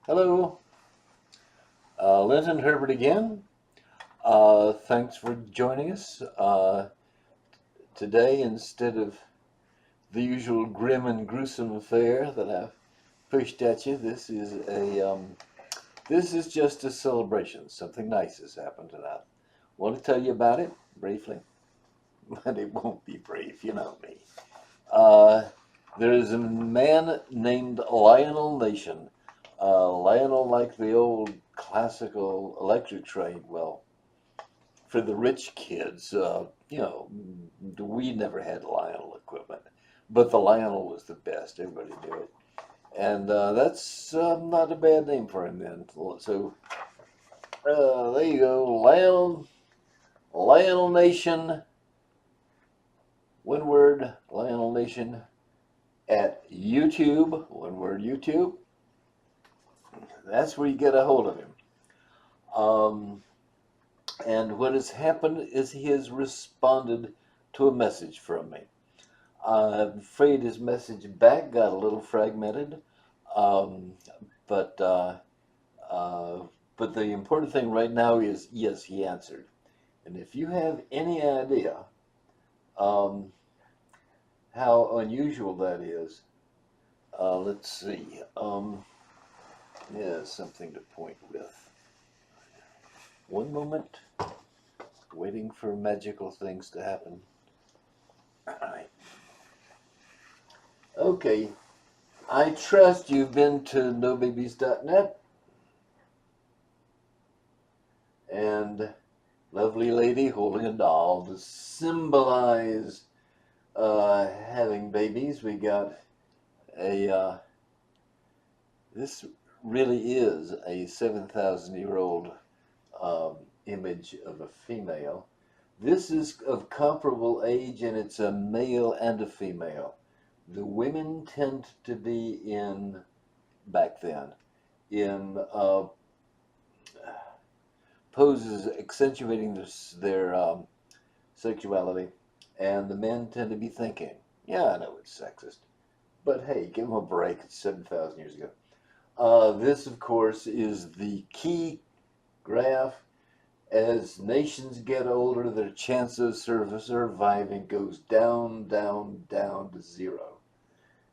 Hello, Linton Herbert again. Thanks for joining us. Today, instead of the usual grim and gruesome affair that I've pushed at you, this is just a celebration. Something nice has happened, and I want to tell you about it briefly, but it won't be brief. You know me. Uh, there is a man named Lionel Nation. Lionel, like the old classical electric train. Well, for the rich kids, we never had Lionel equipment, but the Lionel was the best. Everybody knew it, and that's not a bad name for him then. So there you go, Lionel Nation. One word, Lionel Nation at YouTube. One word, YouTube. That's where you get a hold of him. Um, and what has happened is he has responded to a message from me. I'm afraid his message back got a little fragmented, um, but uh, uh, but the important thing right now is yes, he answered. And if you have any idea um, how unusual that is, let's see. Yeah, something to point with. One moment, waiting for magical things to happen. All right. Okay, I trust you've been to nobabies.net, and lovely lady holding a doll to symbolize having babies. We got this really is a 7,000-year-old image of a female. This is of comparable age, and it's a male and a female. The women tend to be back then, in poses accentuating their sexuality, and the men tend to be thinking, yeah, I know it's sexist, but hey, give them a break, it's 7,000 years ago. This, of course, is the key graph. As nations get older, their chance of surviving goes down, down, down to zero.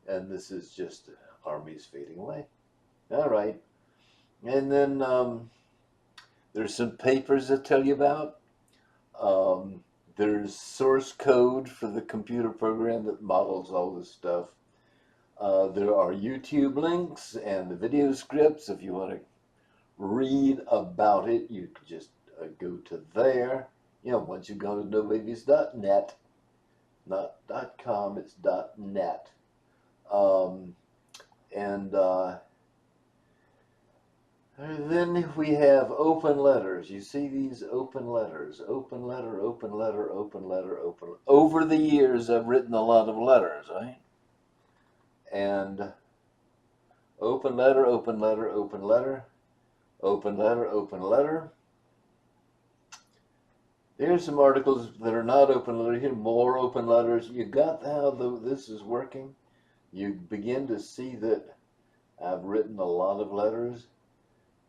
And this is just armies fading away. All right. And then there's some papers that tell you about. Um, there's source code for the computer program that models all this stuff. There are YouTube links and the video scripts. If you want to read about it, you can just go to there. Once you go to nobabies.net, not .com, it's .net. And then we have open letters. You see these open letters. Open letter, open letter, open letter, open. Over the years, I've written a lot of letters, right? And open letter, open letter, open letter, open letter, open letter. Here's some articles that are not open letter. Here, more open letters. You got how this is working? You begin to see that I've written a lot of letters.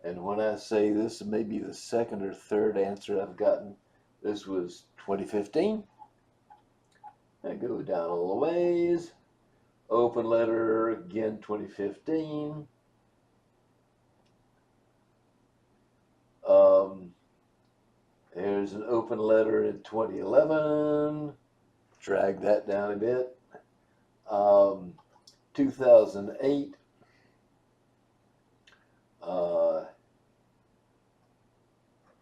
And when I say this may be the second or third answer I've gotten, this was 2015. I go down all the ways. Open letter again, 2015. There's an open letter in 2011. Drag that down a bit. 2008.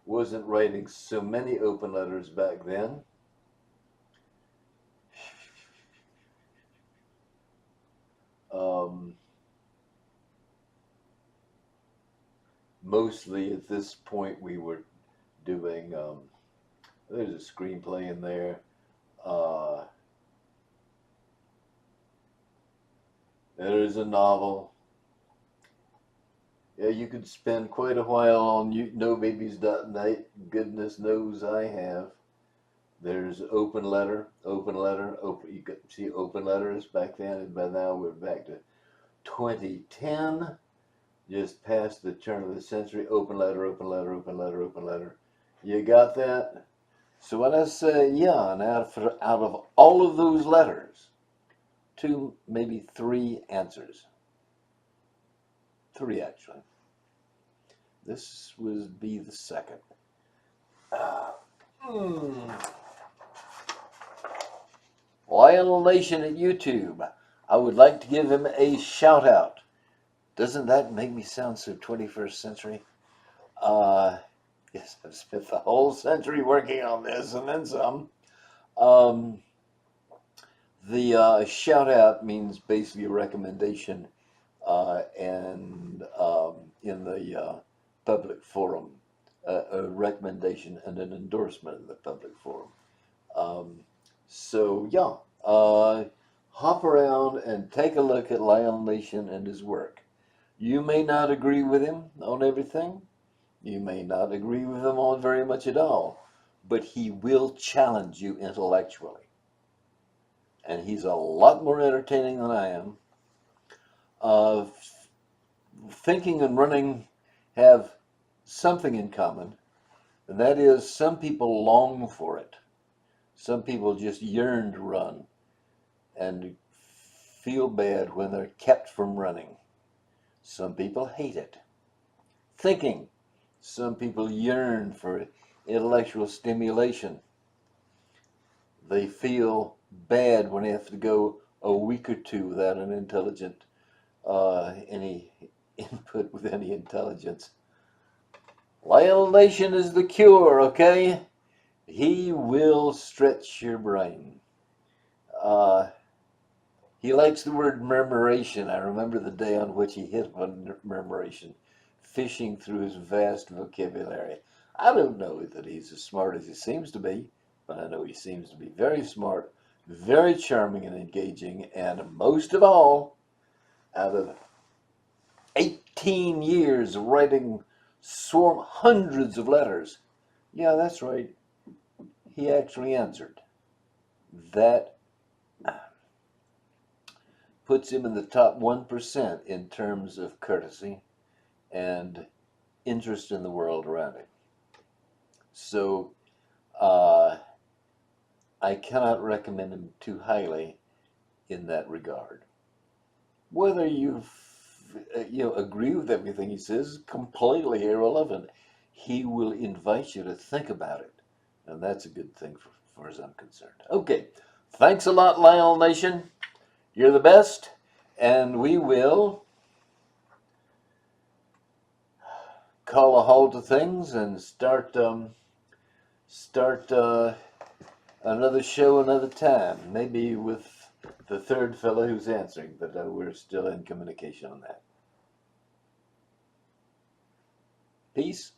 Wasn't writing so many open letters back then. Mostly at this point we were doing, there's a screenplay in there. There's a novel. Yeah, you could spend quite a while on nobabies.net. Goodness knows I have. There's open letter, open letter, open. You could see open letters back then, and by now we're back to 2010. just past the turn of the century. Open letter, open letter, open letter, open letter. You got that? So when I say Jan, out of all of those letters, two, maybe three answers. Three, actually. This would be the second. Lionel Nation at YouTube. I would like to give him a shout out. Doesn't that make me sound so 21st century? Yes, I've spent the whole century working on this and then some. The shout out means basically a recommendation and in the public forum, a recommendation and an endorsement in the public forum. So yeah, hop around and take a look at Lionel Nation and his work. You may not agree with him on everything. You may not agree with him on very much at all, but he will challenge you intellectually. And he's a lot more entertaining than I am. Thinking and running have something in common, and that is some people long for it. Some people just yearn to run and feel bad when they're kept from running. Some people hate it. Thinking. Some people yearn for intellectual stimulation. They feel bad when they have to go a week or two without an intelligent, any input with any intelligence. Lionel Nation is the cure, okay? He will stretch your brain. He likes the word murmuration. I remember the day on which he hit upon murmuration, fishing through his vast vocabulary. I don't know that he's as smart as he seems to be, but I know he seems to be very smart, very charming and engaging, and most of all, out of 18 years writing hundreds of letters, yeah, that's right, he actually answered. That puts him in the top 1% in terms of courtesy and interest in the world around him. So I cannot recommend him too highly in that regard. Whether you agree with everything he says is completely irrelevant. He will invite you to think about it, and that's a good thing for, as far as I'm concerned. Okay, thanks a lot, Lionel Nation. You're the best, and we will call a halt to things and start another show another time, maybe with the third fellow who's answering, but we're still in communication on that. Peace.